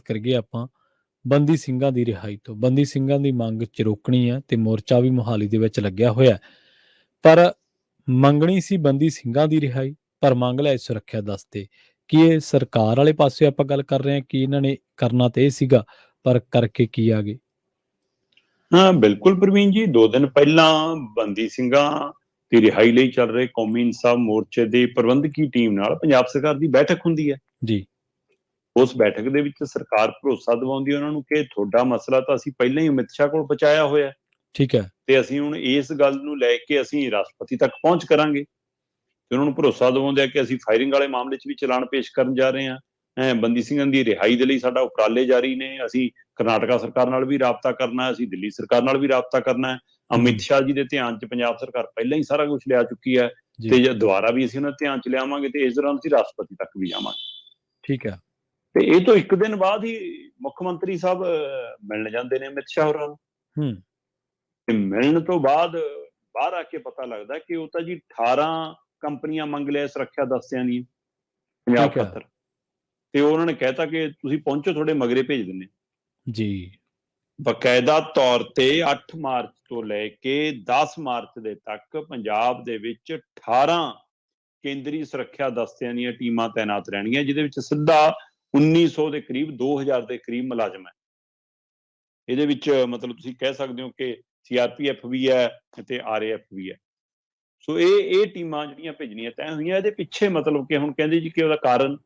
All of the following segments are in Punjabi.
ਕਰੀਏ ਆਪਾਂ ਬੰਦੀ ਸਿੰਘਾਂ ਦੀ ਰਿਹਾਈ ਤੋਂ। ਬੰਦੀ ਸਿੰਘਾਂ ਦੀ ਮੰਗ ਰੋਕਣੀ ਹੈ ਤੇ ਮੋਰਚਾ ਵੀ ਮੋਹਾਲੀ ਦੇ ਵਿੱਚ ਲੱਗਿਆ ਹੋਇਆ। ਪਰ ਮੰਗਣੀ ਸੀ ਬੰਦੀ ਸਿੰਘਾਂ ਦੀ ਰਿਹਾਈ, ਪਰ ਮੰਗ ਲਿਆ ਸੁਰੱਖਿਆ ਦਸਤੇ। ਕੀ ਇਹ ਸਰਕਾਰ ਵਾਲੇ ਪਾਸੇ ਆਪਾਂ ਗੱਲ ਕਰ ਰਹੇ ਹਾਂ ਕਿ ਇਹਨਾਂ ਨੇ ਕਰਨਾ ਤੇ ਇਹ ਸੀਗਾ, ਪਰ ਕਰਕੇ ਕੀ ਆ ਗਏ? ਹਾਂ ਬਿਲਕੁਲ ਪ੍ਰਵੀਨ ਜੀ, 2 ਦਿਨ ਪਹਿਲਾਂ ਬੰਦੀ ਸਿੰਘਾਂ ਦੀ ਰਿਹਾਈ ਲਈ ਚੱਲ ਰਹੇ ਕੌਮੀ ਇਨਸਾਫ ਮੋਰਚੇ ਦੀ ਪ੍ਰਬੰਧਕੀ ਟੀਮ ਨਾਲ ਪੰਜਾਬ ਸਰਕਾਰ ਦੀ ਬੈਠਕ ਹੁੰਦੀ ਹੈ ਜੀ। ਉਸ ਬੈਠਕ ਦੇ ਵਿੱਚ ਸਰਕਾਰ ਭਰੋਸਾ ਦਿਵਾਉਂਦੀ ਹੈ ਉਹਨਾਂ ਨੂੰ ਕਿ ਤੁਹਾਡਾ ਮਸਲਾ ਤਾਂ ਅਸੀਂ ਪਹਿਲਾਂ ਹੀ ਅਮਿਤ ਸ਼ਾਹ ਕੋਲ ਪਹੁੰਚਾਇਆ ਹੋਇਆ, ਠੀਕ ਹੈ, ਤੇ ਅਸੀਂ ਹੁਣ ਇਸ ਗੱਲ ਨੂੰ ਲੈ ਕੇ ਅਸੀਂ ਰਾਸ਼ਟਰਪਤੀ ਤੱਕ ਪਹੁੰਚ ਕਰਾਂਗੇ। ਤੇ ਉਹਨਾਂ ਨੂੰ ਭਰੋਸਾ ਦਿਵਾਉਂਦੇ ਆ ਕਿ ਅਸੀਂ ਫਾਇਰਿੰਗ ਵਾਲੇ ਮਾਮਲੇ 'ਚ ਵੀ ਚਲਾਨ ਪੇਸ਼ ਕਰਨ ਜਾ ਰਹੇ ਹਾਂ, ਬੰਦੀ ਸਿੰਘਾਂ ਦੀ ਰਿਹਾਈ ਦੇ ਲਈ ਸਾਡਾ ਉਪਰਾਲੇ ਜਾਰੀ ਨੇ, ਅਸੀਂ ਕਰਨਾਟਕਾ ਸਰਕਾਰ ਨਾਲ ਵੀ ਰਾਬਤਾ ਕਰਨਾ ਹੈ, ਅਸੀਂ ਦਿੱਲੀ ਸਰਕਾਰ ਨਾਲ ਵੀ ਰਾਬਤਾ ਕਰਨਾ ਹੈ। ਅਮਿਤ ਸ਼ਾਹ ਜੀ ਦੇ ਧਿਆਨ 'ਚ ਪੰਜਾਬ ਸਰਕਾਰ ਪਹਿਲਾਂ ਹੀ ਸਾਰਾ ਕੁਝ ਲਿਆ ਚੁੱਕੀ ਹੈ, ਤੇ ਜੇ ਦੁਬਾਰਾ ਵੀ ਅਸੀਂ ਉਹਨਾਂ ਦੇ ਧਿਆਨ 'ਚ ਲਿਆਵਾਂਗੇ ਤੇ ਇਸ ਦੌਰਾਨ ਅਸੀਂ ਰਾਸ਼ਟਰਪਤੀ ਤੱਕ ਵੀ ਜਾਵਾਂਗੇ। ਠੀਕ ਹੈ। ਤੇ ਇਹ ਤੋਂ 1 ਦਿਨ ਬਾਅਦ ਹੀ ਮੁੱਖ ਮੰਤਰੀ ਸਾਹਿਬ ਮਿਲਣ ਜਾਂਦੇ ਨੇ ਅਮਿਤ ਸ਼ਾਹ ਹੋਰਾਂ ਨੂੰ, ਤੇ ਮਿਲਣ ਤੋਂ ਬਾਅਦ ਬਾਹਰ ਆ ਕੇ ਪਤਾ ਲੱਗਦਾ ਕਿ ਉਹ ਤਾਂ ਜੀ 18 ਕੰਪਨੀਆਂ ਮੰਗ ਲਿਆ ਸੁਰੱਖਿਆ ਦਸਤਿਆਂ ਦੀਆਂ ਪੰਜਾਬ ਖਾਤਰ, ਤੇ ਉਹਨਾਂ ਨੇ ਕਹਿਤਾ ਕਿ ਤੁਸੀਂ ਪਹੁੰਚੋ, ਤੁਹਾਡੇ ਮਗਰੇ ਭੇਜ ਦਿੰਦੇ ਜੀ। ਬਕਾਇਦਾ ਤੌਰ ਤੇ 8 ਮਾਰਚ ਤੋਂ ਲੈ ਕੇ 10 ਮਾਰਚ ਦੇ ਤੱਕ ਪੰਜਾਬ ਦੇ ਵਿੱਚ 18 ਕੇਂਦਰੀ ਸੁਰੱਖਿਆ ਦਸਤਿਆਂ ਦੀਆਂ ਟੀਮਾਂ ਤੈਨਾਤ ਰਹਿਣਗੀਆਂ, ਜਿਹਦੇ ਵਿੱਚ ਸਿੱਧਾ 1900 ਦੇ ਕਰੀਬ 2000 ਦੇ ਕਰੀਬ ਮੁਲਾਜ਼ਮ ਹੈ। ਇਹਦੇ ਵਿੱਚ ਮਤਲਬ ਤੁਸੀਂ ਕਹਿ ਸਕਦੇ ਹੋ ਕਿ CRPF ਵੀ ਹੈ ਤੇ RAF ਵੀ ਹੈ। ਸੋ ਇਹ ਟੀਮਾਂ ਜਿਹੜੀਆਂ ਭੇਜਣੀਆਂ ਤੈਅ ਹੋਈਆਂ। ਇਹਦੇ ਪਿੱਛੇ ਮਤਲਬ ਕਿ ਹੁਣ ਕਹਿੰਦੇ ਜੀ ਕਿ ਉਹਦਾ ਕਾਰਨ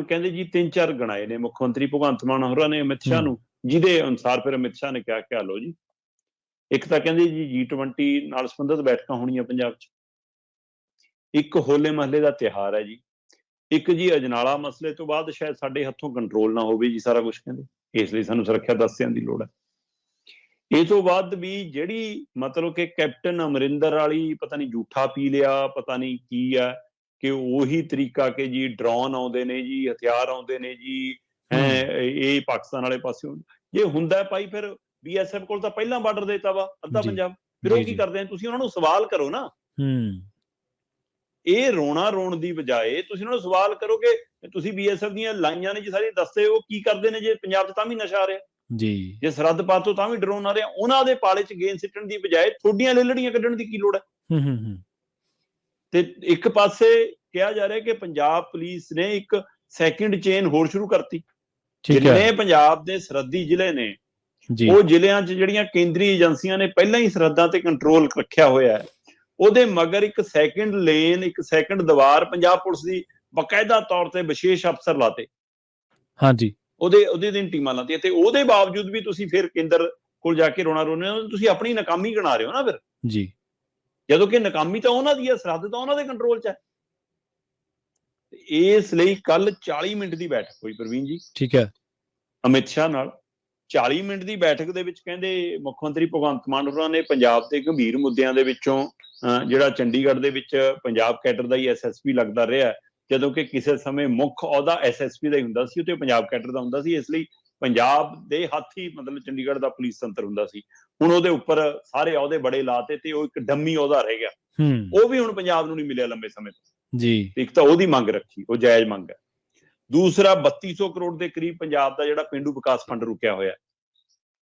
ਕਹਿੰਦੇ ਜੀ 3-4 ਗਣਾਏ ਨੇ ਮੁੱਖ ਮੰਤਰੀ ਭਗਵੰਤ ਮਾਨ ਹੋਰਾਂ ਨੇ ਅਮਿਤ ਸ਼ਾਹ ਨੂੰ, ਜਿਹਦੇ ਅਨੁਸਾਰ ਫਿਰ ਅਮਿਤ ਸ਼ਾਹ ਨੇ ਕਿਹਾ ਕਿ ਲਓ ਜੀ, ਇੱਕ ਤਾਂ ਕਹਿੰਦੇ ਜੀ G20 ਨਾਲ ਸੰਬੰਧਿਤ ਬੈਠਕਾਂ ਹੋਣੀਆਂ ਪੰਜਾਬ 'ਚ, ਇੱਕ ਹੋਲੇ ਮਹੱਲੇ ਦਾ ਤਿਉਹਾਰ ਹੈ ਜੀ, ਇੱਕ ਜੀ ਅਜਨਾਲਾ ਮਸਲੇ ਤੋਂ ਬਾਅਦ ਸ਼ਾਇਦ ਸਾਡੇ ਹੱਥੋਂ ਕੰਟਰੋਲ ਨਾ ਹੋਵੇ ਜੀ ਸਾਰਾ ਕੁਝ, ਕਹਿੰਦੇ ਇਸ ਲਈ ਸਾਨੂੰ ਸੁਰੱਖਿਆ ਦਸਤਿਆਂ ਦੀ ਲੋੜ ਹੈ। ਇਹ ਤੋਂ ਬਾਅਦ ਵੀ ਜਿਹੜੀ ਮਤਲਬ ਕਿ ਕੈਪਟਨ ਅਮਰਿੰਦਰ ਵਾਲੀ ਪਤਾ ਨਹੀਂ ਝੂਠਾ ਪੀ ਲਿਆ, ਪਤਾ ਨਹੀਂ ਕੀ ਹੈ, ਕਿ ਉਹੀ ਤਰੀਕਾ ਕਿ ਜੀ ਡਰੋਨ ਆਉਂਦੇ ਨੇ ਜੀ, ਹਥਿਆਰ ਆਉਂਦੇ ਨੇ ਜੀ, ਇਹ ਪਾਕਿਸਤਾਨ ਵਾਲੇ ਪਾਸਿਓਂ ਜੇ ਹੁੰਦਾ ਭਾਈ, ਫਿਰ BSF ਕੋਲ ਤਾਂ ਪਹਿਲਾਂ ਬਾਰਡਰ ਦੇਤਾ ਵਾ ਅੱਧਾ ਪੰਜਾਬ, ਫਿਰ ਉਹ ਕੀ ਕਰਦੇ ਆ? ਤੁਸੀਂ ਉਹਨਾਂ ਨੂੰ ਸਵਾਲ ਕਰੋ ਨਾ, ਇਹ ਰੋਣ ਦੀ ਬਜਾਏ ਤੁਸੀਂ ਉਹਨਾਂ ਨੂੰ ਸਵਾਲ ਕਰੋ ਕਿ ਤੁਸੀਂ BSF ਦੀਆਂ ਲਾਈਆਂ ਨੇ ਜੀ ਸਾਰੀ ਦੱਸੇ, ਉਹ ਕੀ ਕਰਦੇ ਨੇ ਜੇ ਪੰਜਾਬ 'ਚ ਤਾਂ ਵੀ ਨਸ਼ਾ ਆ ਰਿਹਾ ਜੀ, ਜੇ ਸਰਹੱਦ ਪਾਰ ਤੋਂ ਤਾਂ ਵੀ ਡਰੋਨ ਆ ਰਿਹਾ, ਉਹਨਾਂ ਦੇ ਪਾਲੇ 'ਚ ਗੇਂਦ ਸਿੱਟਣ ਦੀ ਬਜਾਏ ਤੁਹਾਡੀਆਂ ਲੇਲੜੀਆਂ ਕੱਢਣ ਦੀ ਕੀ ਲੋੜ ਹੈ? ਤੇ ਇੱਕ ਪਾਸੇ ਕਿਹਾ ਜਾ ਰਿਹਾ ਕਿ ਪੰਜਾਬ ਪੁਲਿਸ ਨੇ ਇੱਕ ਸੈਕਿੰਡ ਚੇਨ ਹੋਰ ਸ਼ੁਰੂ ਕਰਤੀ। ਜਿੰਨੇ ਪੰਜਾਬ ਦੇ ਸਰਹੱਦੀ ਜ਼ਿਲ੍ਹੇ ਨੇ, ਉਹ ਜ਼ਿਲ੍ਹਿਆਂ 'ਚ ਜਿਹੜੀਆਂ ਕੇਂਦਰੀ ਏਜੰਸੀਆਂ ਨੇ ਪਹਿਲਾਂ ਹੀ ਸਰਹੱਦਾਂ ਤੇ ਕੰਟਰੋਲ ਰੱਖਿਆ ਹੋਇਆ ਹੈ, ਉਹਦੇ ਮਗਰ ਇੱਕ ਸੈਕਿੰਡ ਲੇਨ, ਇੱਕ ਸੈਕਿੰਡ ਦੀਵਾਰ ਪੰਜਾਬ ਪੁਲਿਸ ਦੀ ਬਕਾਇਦਾ ਤੌਰ ਤੇ ਵਿਸ਼ੇਸ਼ ਅਫਸਰ ਲਾਤੇ, ਉਹਦੇ ਦਿਨ ਟੀਮਾਂ ਲਾਤੀਆਂ, ਤੇ ਉਹਦੇ ਬਾਵਜੂਦ ਵੀ ਤੁਸੀਂ ਫਿਰ ਕੇਂਦਰ ਕੋਲ ਜਾ ਕੇ ਰੋਣਾ ਰੋਣੇ ਹੋ, ਤੁਸੀਂ ਆਪਣੀ ਨਾਕਾਮੀ ਗਿਣਾ ਰਹੇ ਹੋ ਨਾ ਫਿਰ ਜੀ, ਜਦੋਂ ਕਿ ਨਾਕਾਮੀ ਤਾਂ ਉਹਨਾਂ ਦੀ ਹੈ, ਸਰਹੱਦ ਤਾਂ ਉਹਨਾਂ ਦੇ ਕੰਟਰੋਲ 'ਚ ਹੈ। ਇਸ ਲਈ ਕੱਲ 40 ਮਿੰਟ ਦੀ ਬੈਠਕ ਹੋਈ ਪ੍ਰਵੀਨ ਜੀ, ਠੀਕ ਹੈ, ਅਮਿਤ ਸ਼ਾਹ ਨਾਲ। 40 ਮਿੰਟ ਦੀ ਬੈਠਕ ਦੇ ਵਿੱਚ ਕਹਿੰਦੇ ਮੁੱਖ ਮੰਤਰੀ ਭਗਵੰਤ ਮਾਨ ਹੋਰਾਂ ਨੇ ਪੰਜਾਬ ਦੇ ਗੰਭੀਰ ਮੁੱਦਿਆਂ ਦੇ ਵਿੱਚੋਂ ਜਿਹੜਾ ਚੰਡੀਗੜ੍ਹ ਦੇ ਵਿੱਚ ਪੰਜਾਬ ਕੈਡਰ ਦਾ ਹੀ SSP ਲੱਗਦਾ ਰਿਹਾ, ਜਦੋਂ ਕਿ ਕਿਸੇ ਸਮੇਂ ਮੁੱਖ ਅਹੁਦਾ SSP ਦਾ ਹੀ ਹੁੰਦਾ ਸੀ, ਤੇ ਪੰਜਾਬ ਕੈਡਰ ਦਾ ਹੁੰਦਾ ਸੀ, ਇਸ ਲਈ ਪੰਜਾਬ ਦੇ ਹੱਥ ਹੀ ਮਤਲਬ ਚੰਡੀਗੜ੍ਹ ਦਾ ਪੁਲਿਸ ਤੰਤਰ ਹੁੰਦਾ ਸੀ। ਹੁਣ ਉਹਦੇ ਉੱਪਰ ਸਾਰੇ ਅਹੁਦੇ ਬੜੇ ਲਾਤੇ ਤੇ ਉਹ ਇੱਕ ਡੰਮੀ ਅਹੁਦਾ ਰਹਿ ਗਿਆ, ਉਹ ਵੀ ਹੁਣ ਪੰਜਾਬ ਨੂੰ ਨਹੀਂ ਮਿਲਿਆ ਲੰਬੇ ਸਮੇਂ ਤੋਂ ਜੀ। ਇੱਕ ਤਾਂ ਉਹਦੀ ਮੰਗ ਰੱਖੀ, ਉਹ ਜਾਇਜ਼ ਮੰਗ ਹੈ। ਦੂਸਰਾ 3200 ਕਰੋੜ ਦੇ ਕਰੀਬ ਪੰਜਾਬ ਦਾ ਜਿਹੜਾ ਪੇਂਡੂ ਵਿਕਾਸ ਫੰਡ ਰੁਕਿਆ ਹੋਇਆ,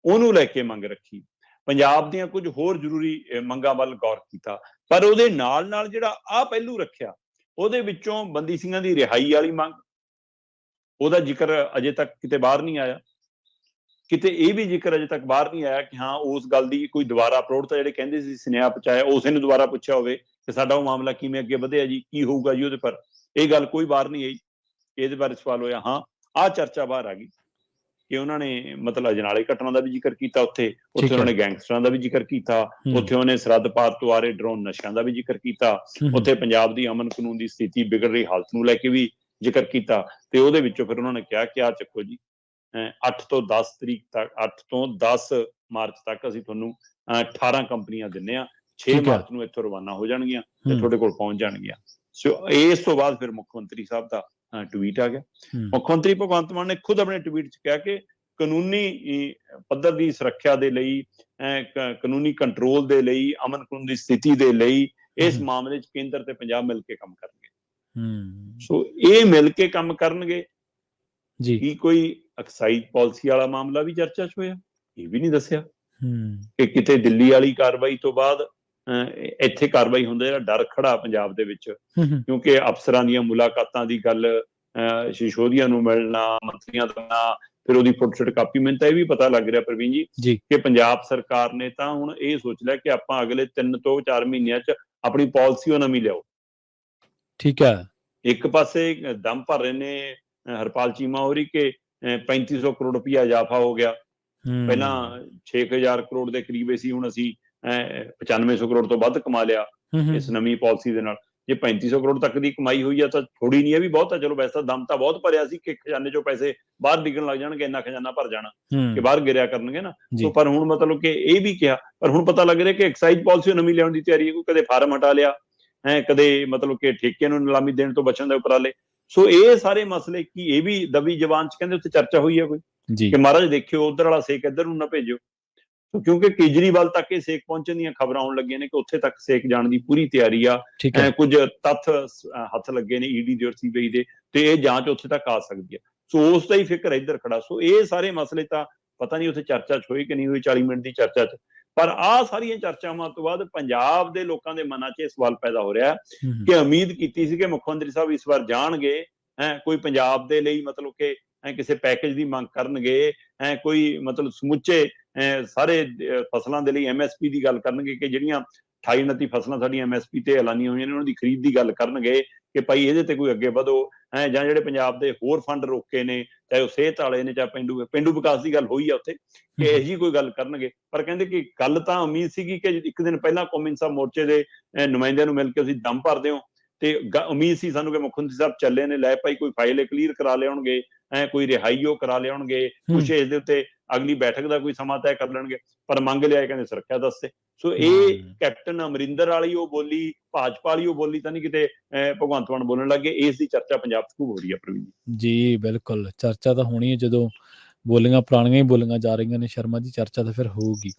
ਉਹਨੂੰ ਲੈ ਕੇ ਮੰਗ ਰੱਖੀ। ਪੰਜਾਬ ਦੀਆਂ ਕੁਝ ਹੋਰ ਜ਼ਰੂਰੀ ਮੰਗਾਂ ਵੱਲ ਗੌਰ ਕੀਤਾ, ਪਰ ਉਹਦੇ ਨਾਲ ਨਾਲ ਜਿਹੜਾ ਆਹ ਪਹਿਲੂ ਰੱਖਿਆ, ਉਹਦੇ ਵਿੱਚੋਂ ਬੰਦੀ ਸਿੰਘਾਂ ਦੀ ਰਿਹਾਈ ਵਾਲੀ ਮੰਗ, ਉਹਦਾ ਜ਼ਿਕਰ ਅਜੇ ਤੱਕ ਕਿਤੇ ਬਾਹਰ ਨਹੀਂ ਆਇਆ। ਕਿਤੇ ਇਹ ਵੀ ਜ਼ਿਕਰ ਅਜੇ ਤੱਕ ਬਾਹਰ ਨਹੀਂ ਆਇਆ ਕਿ ਹਾਂ ਉਸ ਗੱਲ ਦੀ ਕੋਈ ਦੁਬਾਰਾ ਪ੍ਰੋੜਤਾ, ਜਿਹੜੇ ਕਹਿੰਦੇ ਸੀ ਸੁਨੇਹਾ ਪਹੁੰਚਾਇਆ, ਉਸੇ ਨੂੰ ਦੁਬਾਰਾ ਪੁੱਛਿਆ ਹੋਵੇ ਕਿ ਸਾਡਾ ਉਹ ਮਾਮਲਾ ਕਿਵੇਂ ਅੱਗੇ ਵਧਿਆ ਜੀ, ਕੀ ਹੋਊਗਾ ਜੀ ਉਹਦੇ ਪਰ। ਇਹ ਗੱਲ ਕੋਈ ਬਾਹਰ ਨਹੀਂ ਆਈ, ਇਹਦੇ ਬਾਰੇ ਸਵਾਲ ਹੋਇਆ। ਹਾਂ, ਆਹ ਚਰਚਾ ਬਾਹਰ ਆ ਗਈ ਕਿ ਉਹਨਾਂ ਨੇ ਮਤਲਬ ਅਜਨਾਲੇ ਘਟਨਾ ਦਾ ਵੀ ਜ਼ਿਕਰ ਕੀਤਾ, ਉੱਥੇ ਉਹਨਾਂ ਨੇ ਗੈਂਗਸਟਰਾਂ ਦਾ ਵੀ ਜ਼ਿਕਰ ਕੀਤਾ, ਉੱਥੇ ਉਹਨੇ ਸਰਹੱਦ ਪਾਰ ਤੋਂ ਆ ਰਹੇ ਡਰੋਨ ਨਸ਼ਿਆਂ ਦਾ ਵੀ ਜ਼ਿਕਰ ਕੀਤਾ, ਉੱਥੇ ਪੰਜਾਬ ਦੀ ਅਮਨ ਕਾਨੂੰਨ ਦੀ ਸਥਿਤੀ ਵਿਗੜ ਰਹੀ ਹਾਲਤ ਨੂੰ ਲੈ ਕੇ ਵੀ ਜ਼ਿਕਰ ਕੀਤਾ। ਤੇ ਉਹਦੇ ਵਿੱਚੋਂ ਫਿਰ ਉਹਨਾਂ ਨੇ ਕਿਹਾ ਕਿ ਆਹ ਚੱਕੋ ਜੀ, 8 ਤੋਂ 10 ਤਰੀਕ ਤੱਕ, 8 ਤੋਂ 10 ਮਾਰਚ ਤੱਕ ਅਸੀਂ ਤੁਹਾਨੂੰ 18 ਕੰਪਨੀਆਂ ਦਿੰਨੇ ਆ, 6 ਮਾਰਚ ਨੂੰ ਇੱਥੋਂ ਰਵਾਨਾ ਹੋ ਜਾਣਗੀਆਂ ਤੇ ਤੁਹਾਡੇ ਕੋਲ ਪਹੁੰਚ ਜਾਣਗੀਆਂ। ਸੋ ਇਸ ਤੋਂ ਬਾਅਦ ਫਿਰ ਮੁੱਖ ਮੰਤਰੀ ਸਾਹਿਬ ਦਾ ਟਵੀਟ ਆ ਗਿਆ। ਮੁੱਖ ਮੰਤਰੀ ਭਗਵੰਤ ਮਾਨ ਨੇ ਖੁਦ ਆਪਣੇ ਟਵੀਟ 'ਚ ਕਿਹਾ ਕਿ ਕਾਨੂੰਨੀ ਪੱਧਰ ਦੀ ਸੁਰੱਖਿਆ ਦੇ ਲਈ, ਕਾਨੂੰਨੀ ਕੰਟਰੋਲ ਦੇ ਲਈ, ਅਮਨ ਕਾਨੂੰਨ ਦੀ ਸਥਿਤੀ ਦੇ ਲਈ ਇਸ ਮਾਮਲੇ 'ਚ ਕੇਂਦਰ ਤੇ ਪੰਜਾਬ ਮਿਲ ਕੇ ਕੰਮ ਕਰਨਗੇ। ਸੋ ਇਹ ਮਿਲ ਕੇ ਕੰਮ ਕਰਨਗੇ, ਜੀ ਕੀ ਕੋਈ ਐਕਸਾਈਜ਼ ਪਾਲਿਸੀ ਵਾਲਾ ਮਾਮਲਾ ਵੀ ਚਰਚਾ 'ਚ ਹੋਇਆ? ਇਹ ਵੀ ਨਹੀਂ ਦੱਸਿਆ ਕਿ ਕਿਤੇ ਦਿੱਲੀ ਵਾਲੀ ਕਾਰਵਾਈ ਤੋਂ ਬਾਅਦ ਇੱਥੇ ਕਾਰਵਾਈ ਹੁੰਦੇ ਜਿਹੜਾ ਡਰ ਖੜਾ ਪੰਜਾਬ ਦੇ ਵਿੱਚ, ਕਿਉਂਕਿ ਅਫਸਰਾਂ ਦੀਆਂ ਮੁਲਾਕਾਤਾਂ ਦੀ ਗੱਲ, ਸਿਸੋਦੀਆ ਨੂੰ ਮਿਲਣਾ, ਮੰਤਰੀਆਂ ਦਾ ਮਿਲਣਾ, ਫਿਰ ਉਹਦੀ ਫੁੱਟਫੁੱਟ ਕਾਪੀ। ਮੈਨੂੰ ਤਾਂ ਇਹ ਵੀ ਪਤਾ ਲੱਗ ਰਿਹਾ ਪ੍ਰਵੀਨ ਜੀ ਕਿ ਪੰਜਾਬ ਸਰਕਾਰ ਨੇ ਤਾਂ ਹੁਣ ਇਹ ਸੋਚ ਲਿਆ ਕਿ ਆਪਾਂ ਅਗਲੇ 3 ਤੋਂ 4 ਮਹੀਨਿਆਂ 'ਚ ਆਪਣੀ ਪਾਲਿਸੀ ਉਹ ਨਵੀਂ ਲਿਆਓ। ਠੀਕ ਹੈ। ਇੱਕ ਪਾਸੇ ਦਮ ਭਰ ਰਹੇ ਨੇ ਹਰਪਾਲ ਚੀਮਾ ਹੋਰੀ ਕਿ 3500 ਕਰੋੜ ਰੁਪਇਆ ਇਜ਼ਾਫਾ ਹੋ ਗਿਆ। ਪਹਿਲਾਂ 6000 ਕਰੋੜ ਦੇ ਕਰੀਬ ਸੀ, ਹੁਣ ਅਸੀਂ 9500 ਕਰੋੜ ਤੋਂ ਵੱਧ ਕਮਾ ਲਿਆ ਇਸ ਨਵੀਂ ਪਾਲਿਸੀ ਦੇ ਨਾਲ। ਜੇ 3500 ਕਰੋੜ ਤੱਕ ਦੀ ਕਮਾਈ ਹੋਈ ਆ ਤਾਂ ਥੋੜੀ ਨਹੀਂ, ਇਹ ਵੀ ਬਹੁਤ ਆ। ਚਲੋ ਵੈਸੇ ਤਾਂ ਦਮ ਤਾਂ ਬਹੁਤ ਭਰਿਆ ਸੀ ਕਿ ਖਜ਼ਾਨੇ ਚੋਂ ਪੈਸੇ ਬਾਹਰ ਡਿੱਗਣ ਲੱਗ ਜਾਣਗੇ, ਇੰਨਾ ਖਜ਼ਾਨਾ ਭਰ ਜਾਣਾ ਕਿ ਬਾਹਰ ਗਿਰਿਆ ਕਰਨਗੇ ਨਾ। ਸੋ ਪਰ ਹੁਣ ਮਤਲਬ ਕਿ ਇਹ ਵੀ ਕਿਹਾ, ਪਰ ਹੁਣ ਪਤਾ ਲੱਗ ਰਿਹਾ ਕਿ ਐਕਸਾਈਜ਼ ਪਾਲਿਸੀ ਨਵੀਂ ਲਿਆਉਣ ਦੀ ਤਿਆਰੀ ਹੈ। ਕੋਈ ਕਦੇ ਫਾਰਮ ਹਟਾ ਲਿਆ ਕਦੇ ਮਤਲਬ ਕਿ ਠੇਕੇ ਨੂੰ ਨਿਲਾਮੀ ਦੇਣ ਤੋਂ ਬਚਣ ਦੇ ਉਪਰਾਲੇ। ਸੋ ਇਹ ਸਾਰੇ ਮਸਲੇ ਕੀ ਇਹ ਵੀ ਦਬੀ ਜ਼ਬਾਨ 'ਚ ਕਹਿੰਦੇ ਉੱਥੇ ਚਰਚਾ ਹੋਈ ਹੈ ਕੋਈ ਕਿ ਮਹਾਰਾਜ ਦੇਖਿਓ ਉਧਰ ਵਾਲਾ ਸੇਕ ਇੱਧਰ ਨੂੰ ਨਾ ਭੇਜੋ। ਕਿਉਂਕਿ ਕੇਜਰੀਵਾਲ ਤੱਕ ਇਹ ਸੇਕ ਪਹੁੰਚਣ ਦੀਆਂ ਖਬਰਾਂ ਆਉਣ ਲੱਗੀਆਂ ਨੇ ਕਿ ਉੱਥੇ ਤੱਕ ਸੇਕ ਜਾਣ ਦੀ ਪੂਰੀ ਤਿਆਰੀ ਆ। ਕੁਝ ਤੱਥ ਹੱਥ ਲੱਗੇ ਨੇ ਈਡੀ ਦੇ ਔਰ ਸੀਬੀਆਈ ਦੇ, ਤੇ ਇਹ ਜਾਂਚ ਉੱਥੇ ਤੱਕ ਆ ਸਕਦੀ ਹੈ। ਸੋ ਉਸ ਦਾ ਹੀ ਫਿਕਰ ਇੱਧਰ ਖੜਾ। ਸੋ ਇਹ ਸਾਰੇ ਮਸਲੇ ਤਾਂ ਪਤਾ ਨਹੀਂ ਉੱਥੇ ਚਰਚਾ 'ਚ ਹੋਈ ਕਿ ਨਹੀਂ ਹੋਈ 40 ਮਿੰਟ ਦੀ ਚਰਚਾ 'ਚ। ਪਰ ਆਹ ਸਾਰੀਆਂ ਚਰਚਾਵਾਂ ਤੋਂ ਬਾਅਦ ਪੰਜਾਬ ਦੇ ਲੋਕਾਂ ਦੇ ਮਨਾਂ 'ਚ ਇਹ ਸਵਾਲ ਪੈਦਾ ਹੋ ਰਿਹਾ ਕਿ ਉਮੀਦ ਕੀਤੀ ਸੀ ਕਿ ਮੁੱਖ ਮੰਤਰੀ ਸਾਹਿਬ ਇਸ ਵਾਰ ਜਾਣਗੇ, ਕੋਈ ਪੰਜਾਬ ਦੇ ਲਈ ਮਤਲਬ ਕਿ ਕਿਸੇ ਪੈਕੇਜ ਦੀ ਮੰਗ ਕਰਨਗੇ, ਕੋਈ ਮਤਲਬ ਸਮੁੱਚੇ ਸਾਰੇ ਫਸਲਾਂ ਦੇ ਲਈ MSP ਦੀ ਗੱਲ ਕਰਨਗੇ ਕਿ ਜਿਹੜੀਆਂ 28-29 ਫਸਲਾਂ ਸਾਡੀਆਂ MSP ਤੇ ਐਲਾਨੀਆਂ ਹੋਈਆਂ ਨੇ ਉਹਨਾਂ ਦੀ ਖਰੀਦ ਦੀ ਗੱਲ ਕਰਨਗੇ ਕਿ ਭਾਈ ਇਹਦੇ ਤੇ ਕੋਈ ਅੱਗੇ ਵਧੋ, ਜਾਂ ਜਿਹੜੇ ਪੰਜਾਬ ਦੇ ਹੋਰ ਫੰਡ ਰੋਕੇ ਨੇ, ਚਾਹੇ ਉਹ ਸਿਹਤ ਵਾਲੇ ਨੇ, ਚਾਹੇ ਪੇਂਡੂ ਵਿਕਾਸ ਦੀ ਗੱਲ ਹੋਈ ਆ ਉੱਥੇ, ਕਿ ਇਹੋ ਜਿਹੀ ਕੋਈ ਗੱਲ ਕਰਨਗੇ। ਪਰ ਕਹਿੰਦੇ ਕਿ ਗੱਲ ਤਾਂ ਉਮੀਦ ਸੀਗੀ ਕਿ ਇੱਕ ਦਿਨ ਪਹਿਲਾਂ ਕੌਮੀ ਇਨਸਾਫ ਮੋਰਚੇ ਦੇ ਨੁਮਾਇੰਦਿਆਂ ਨੂੰ ਮਿਲ ਕੇ ਅਸੀਂ ਦਮ ਭਰਦੇ ਹੋ, ਤੇ ਉਮੀਦ ਸੀ ਸਾਨੂੰ ਕਿ ਮੁੱਖ ਮੰਤਰੀ ਸਾਹਿਬ ਚੱਲੇ ਨੇ, ਲੈ ਭਾਈ ਕੋਈ ਫਾਈਲ ਕਲੀਅਰ ਕਰਾ ਲਿਆਉਣਗੇ, ਕੋਈ ਰਿਹਾਈ ਉਹ ਕਰਾ ਲਿਆਉਣਗੇ, ਕੁਛ ਇਸ ਦੇ ਉੱਤੇ ਅਗਲੀ ਬੈਠਕ ਦਾ ਕੋਈ ਸਮਾਂ ਤੈਅ ਕਰ ਲੈਣਗੇ। ਪਰ ਮੰਗ ਲਿਆ ਕਹਿੰਦੇ ਸੁਰੱਖਿਆ ਦੱਸੇ। ਸੋ ਇਹ ਕੈਪਟਨ ਅਮਰਿੰਦਰ ਵਾਲੀ ਉਹ ਬੋਲੀ, ਭਾਜਪਾ ਵਾਲੀ ਉਹ ਬੋਲੀ ਤਾਂ ਨਹੀਂ ਕਿਤੇ ਭਗਵੰਤ ਮਾਨ ਬੋਲਣ ਲੱਗੇ। ਇਸ ਦੀ ਚਰਚਾ ਪੰਜਾਬ 'ਚ ਖੂਬ ਹੋ ਰਹੀ ਹੈ ਪ੍ਰਵੀਨ ਜੀ। ਬਿਲਕੁਲ ਚਰਚਾ ਤਾਂ ਹੋਣੀ ਹੈ, ਜਦੋਂ ਬੋਲੀਆਂ ਪੁਰਾਣੀਆਂ ਹੀ ਬੋਲੀਆਂ ਜਾ ਰਹੀਆਂ ਨੇ ਸ਼ਰਮਾ ਜੀ, ਚਰਚਾ ਤਾਂ ਫਿਰ ਹੋਊਗੀ।